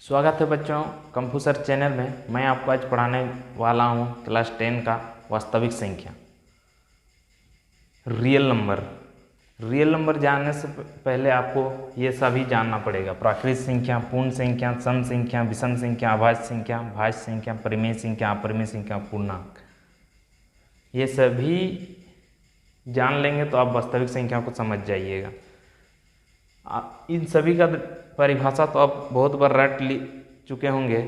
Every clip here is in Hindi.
स्वागत है बच्चों कंप्यूटर चैनल में। मैं आपको आज पढ़ाने वाला हूँ क्लास 10 का वास्तविक संख्या रियल नंबर जानने से पहले आपको ये सभी जानना पड़ेगा। प्राकृत संख्या, पूर्ण संख्या, सम संख्या, विषम संख्या, अभाज्य संख्या, भाज्य संख्या, परिमेय संख्या, अपरिमेय संख्या, पूर्णांक, ये सभी जान लेंगे तो आप वास्तविक संख्या को समझ जाइएगा। इन सभी का परिभाषा तो आप बहुत बार रट चुके होंगे।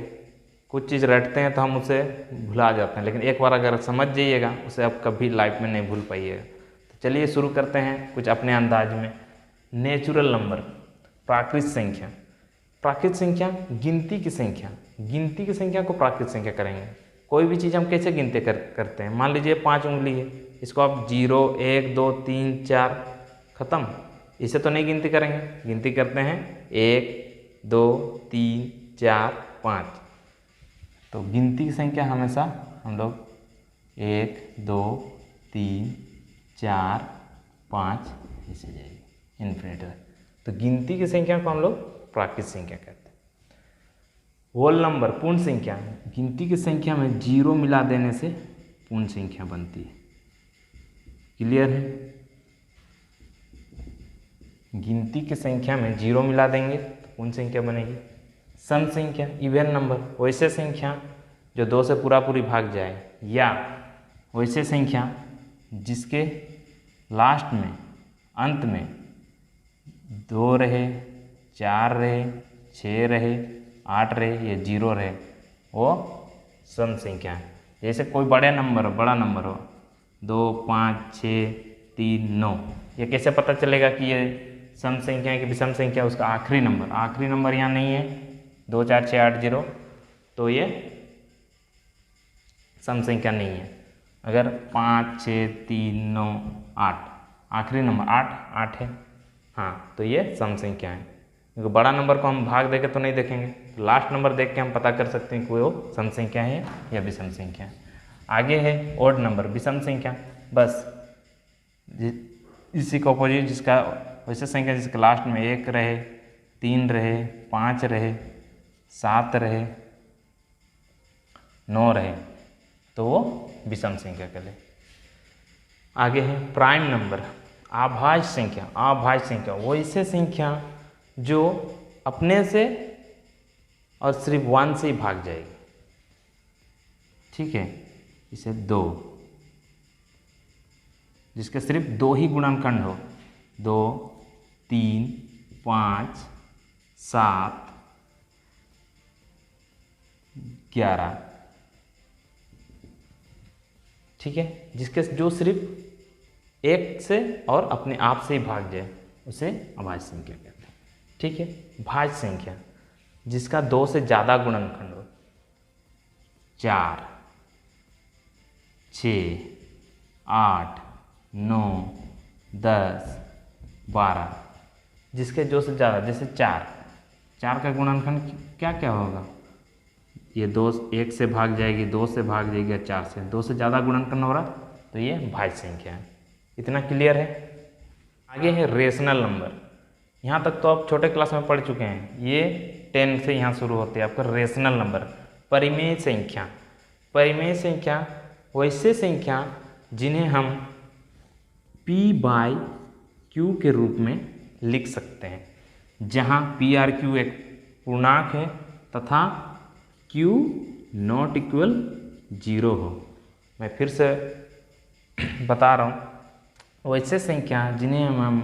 कुछ चीज़ रटते हैं तो हम उसे भुला जाते हैं, लेकिन एक बार अगर समझ जाइएगा उसे आप कभी लाइफ में नहीं भूल पाइएगा। तो चलिए शुरू करते हैं कुछ अपने अंदाज में। नेचुरल नंबर, प्राकृत संख्या। प्राकृत संख्या गिनती की संख्या को प्राकृत संख्या करेंगे। कोई भी चीज़ हम कैसे गिनते करते हैं। मान लीजिए 5 उंगली है, इसको आप 0 1 2 3 4 खत्म, इसे तो नहीं गिनती करेंगे। गिनती करते हैं 1 2 3 4 5। तो गिनती की संख्या हमेशा हम लोग 1 2 3 4 5 ऐसे जाएगी इन्फिनिटी। तो गिनती की संख्या को हम लोग प्राकृत संख्या कहते हैं। होल नंबर, पूर्ण संख्या। गिनती की संख्या में 0 मिला देने से पूर्ण संख्या बनती है। क्लियर है। गिनती की संख्या में 0 मिला देंगे तो पूर्ण संख्या बनेगी। सम संख्या, इवन नंबर, वैसे संख्या जो 2 से पूरी भाग जाए, या वैसे संख्या जिसके लास्ट में अंत में 2 रहे, 4 रहे, 6 रहे, 8 रहे या 0 रहे, वो सम संख्या है। जैसे कोई बड़ा नंबर हो 2 5 6 3 9, ये कैसे पता चलेगा कि ये सम संख्या है कि विषम संख्या? उसका आखिरी नंबर यहाँ नहीं है 2 4 6 8 0, तो ये सम संख्या नहीं है। अगर 5 6 3 9 8 आखिरी नंबर 8 है, हाँ, तो ये सम संख्या है। क्योंकि बड़ा नंबर को हम भाग देकर तो नहीं देखेंगे, तो लास्ट नंबर देख के हम पता कर सकते हैं कि वो सम संख्या है या विषम संख्या है। आगे है ओड नंबर, विषम संख्या। बस इसी का अपोजिट, जिसका वैसे संख्या जिसके लास्ट में 1 रहे, 3 रहे, 5 रहे, 7 रहे, 9 रहे, तो वो विषम संख्या कहले। आगे है प्राइम नंबर, अभाज्य संख्या। वैसे संख्या जो अपने से और सिर्फ 1 से ही भाग जाएगी। ठीक है, इसे 2, जिसके सिर्फ 2 ही गुणनखंड हो, 2 3 5 7 11, ठीक है, जिसके जो सिर्फ 1 से और अपने आप से ही भाग जाए, उसे अभाज्य संख्या कहते हैं। ठीक है। भाज्य संख्या, जिसका 2 से ज़्यादा गुणनखंड हो, 4 6 8 9 10 12, जिसके 2 से ज़्यादा, जैसे 4 का गुणनखंड क्या क्या होगा? ये 2 1 से भाग जाएगी, 2 से भाग जाएगी, या 4 से, 2 से ज़्यादा गुणनखंड हो रहा, तो ये भाज्य संख्या है। इतना क्लियर है। आगे है रेशनल नंबर। यहाँ तक तो आप छोटे क्लास में पढ़ चुके हैं, ये 10 से यहाँ शुरू होते हैं आपका रेशनल नंबर। परिमेय संख्या वैसे संख्या जिन्हें हम P/Q के रूप में लिख सकते हैं, जहाँ P/Q एक पूर्णांक है तथा Q नॉट इक्वल 0 हो। मैं फिर से बता रहा हूँ, वैसे संख्या जिन्हें हम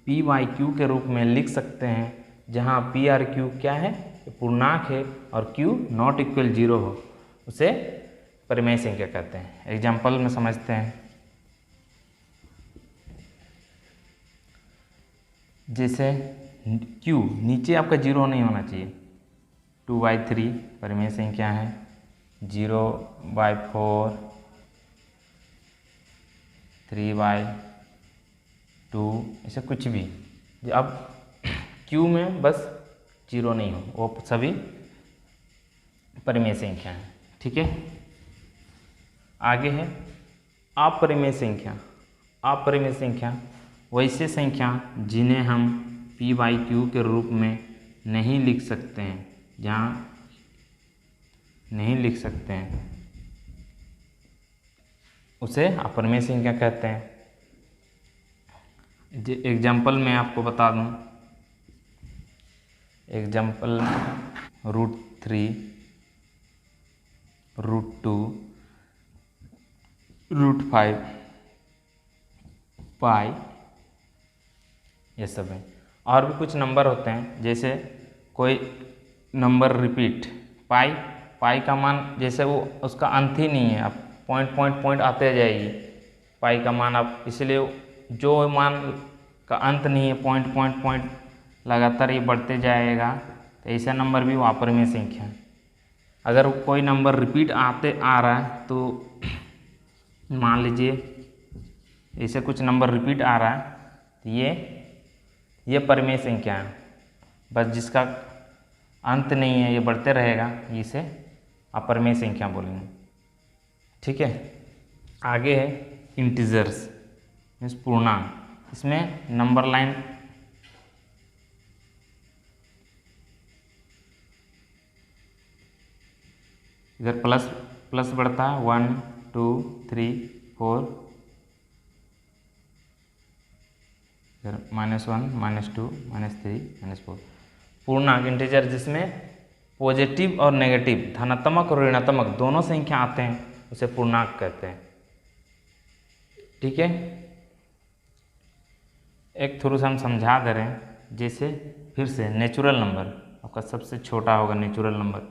P/Q के रूप में लिख सकते हैं, जहाँ P/Q क्या है? पूर्णांक है और Q नॉट इक्वल 0 हो, उसे परिमेय संख्या कहते हैं। एग्जाम्पल में समझते हैं। जैसे Q नीचे आपका 0 नहीं होना चाहिए, 2/3 परिमेय संख्या है, 0/4 3/2, ऐसे कुछ भी। अब Q में बस 0 नहीं हो, वो सभी परिमेय संख्या है। ठीक है। आगे है अपरिमेय संख्या वैसे संख्या जिन्हें हम P/Q के रूप में नहीं लिख सकते हैं, जहाँ नहीं लिख सकते हैं उसे अपरिमेय संख्या कहते हैं। एग्जाम्पल मैं आपको बता दूं, एग्जाम्पल √3, √2, √5, पाई, ये सब है। और भी कुछ नंबर होते हैं, जैसे कोई नंबर रिपीट, पाई का मान जैसे वो उसका अंत ही नहीं है, आप पॉइंट आते जाएगी पाई का मान, आप इसलिए जो मान का अंत नहीं है पॉइंट लगातार ये बढ़ते जाएगा, तो ऐसा नंबर भी वो अपरिमेय संख्या है। अगर कोई नंबर रिपीट आ रहा है तो मान लीजिए ऐसे कुछ नंबर रिपीट आ रहा है, तो ये परिमेय संख्या है, बस जिसका अंत नहीं है ये बढ़ते रहेगा, इसे अपरिमेय संख्या बोलेंगे। ठीक है, आगे है इंटीजर्स मीन्स पूर्णांक। इसमें नंबर लाइन इधर प्लस बढ़ता है 1 2 3 4, इधर -1 -2 -3 -4। पूर्णांक इंटीजर जिसमें पॉजिटिव और नेगेटिव, धनात्मक और ऋणात्मक दोनों संख्या आते हैं, उसे पूर्णांक कहते हैं। ठीक है, एक थ्रू से हम समझा दे रहे हैं। जैसे फिर से नेचुरल नंबर आपका सबसे छोटा होगा, नेचुरल नंबर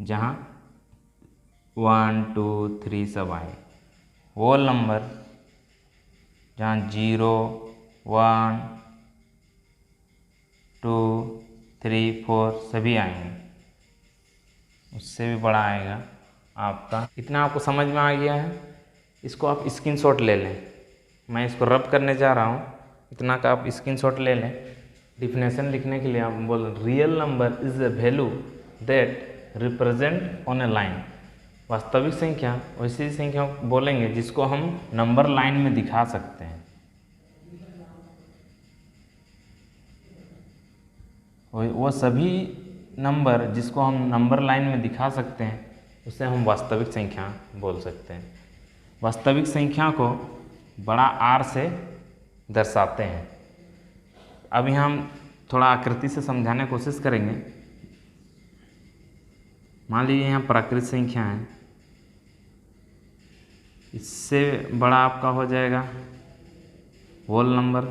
जहाँ 1 2 3 सब आए। होल नंबर जहाँ 0 1 2 3 4 सभी आएंगे, उससे भी बड़ा आएगा आपका। इतना आपको समझ में आ गया है, इसको आप स्क्रीनशॉट ले लें। मैं इसको रब करने जा रहा हूँ, इतना का आप स्क्रीनशॉट ले लें। डिफिनेशन लिखने के लिए आप बोल, real number is a value that represent on A line. वास्तविक संख्या वैसी संख्या बोलेंगे जिसको हम नंबर लाइन में दिखा सकते हैं। वो सभी नंबर जिसको हम नंबर लाइन में दिखा सकते हैं उसे हम वास्तविक संख्या बोल सकते हैं। वास्तविक संख्या को बड़ा आर से दर्शाते हैं। अब यहाँ हम थोड़ा आकृति से समझाने की कोशिश करेंगे। मान लीजिए यहाँ प्राकृत संख्या है, इससे बड़ा आपका हो जाएगा होल नंबर,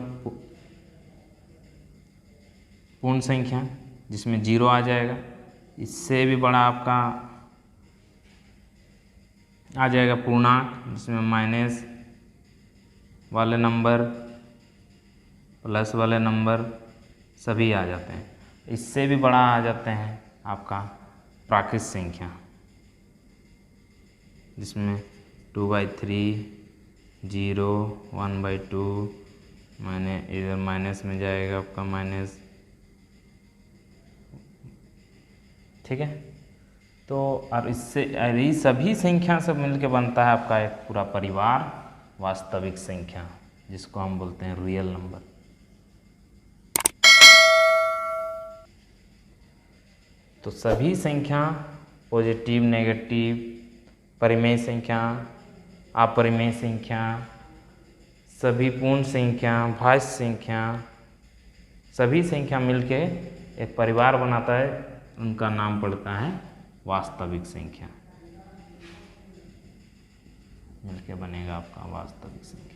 पूर्ण संख्या जिसमें 0 आ जाएगा। इससे भी बड़ा आपका आ जाएगा पूर्णांक, जिसमें माइनस वाले नंबर, प्लस वाले नंबर सभी आ जाते हैं। इससे भी बड़ा आ जाते हैं आपका प्राकृत संख्या, जिसमें 2/3 0 1/2 मैंने इधर माइनस में जाएगा आपका माइनस। ठीक है, तो और इससे ये सभी संख्या सब मिलके बनता है आपका एक पूरा परिवार वास्तविक संख्या, जिसको हम बोलते हैं रियल नंबर। तो सभी संख्या पॉजिटिव, नेगेटिव, परिमेय संख्या, अपरिमेय संख्या, सभी पूर्ण संख्या, भाज्य संख्या, सभी संख्या मिलके एक परिवार बनाता है, उनका नाम पड़ता है वास्तविक संख्या। मिलके बनेगा आपका वास्तविक संख्या।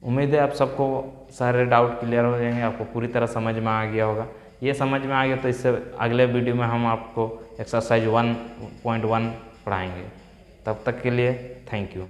उम्मीद है आप सबको सारे डाउट क्लियर हो जाएंगे, आपको पूरी तरह समझ में आ गया होगा। ये समझ में आ गया तो इससे अगले वीडियो में हम आपको एक्सरसाइज 1.1 पढ़ाएंगे। तब तक के लिए थैंक यू।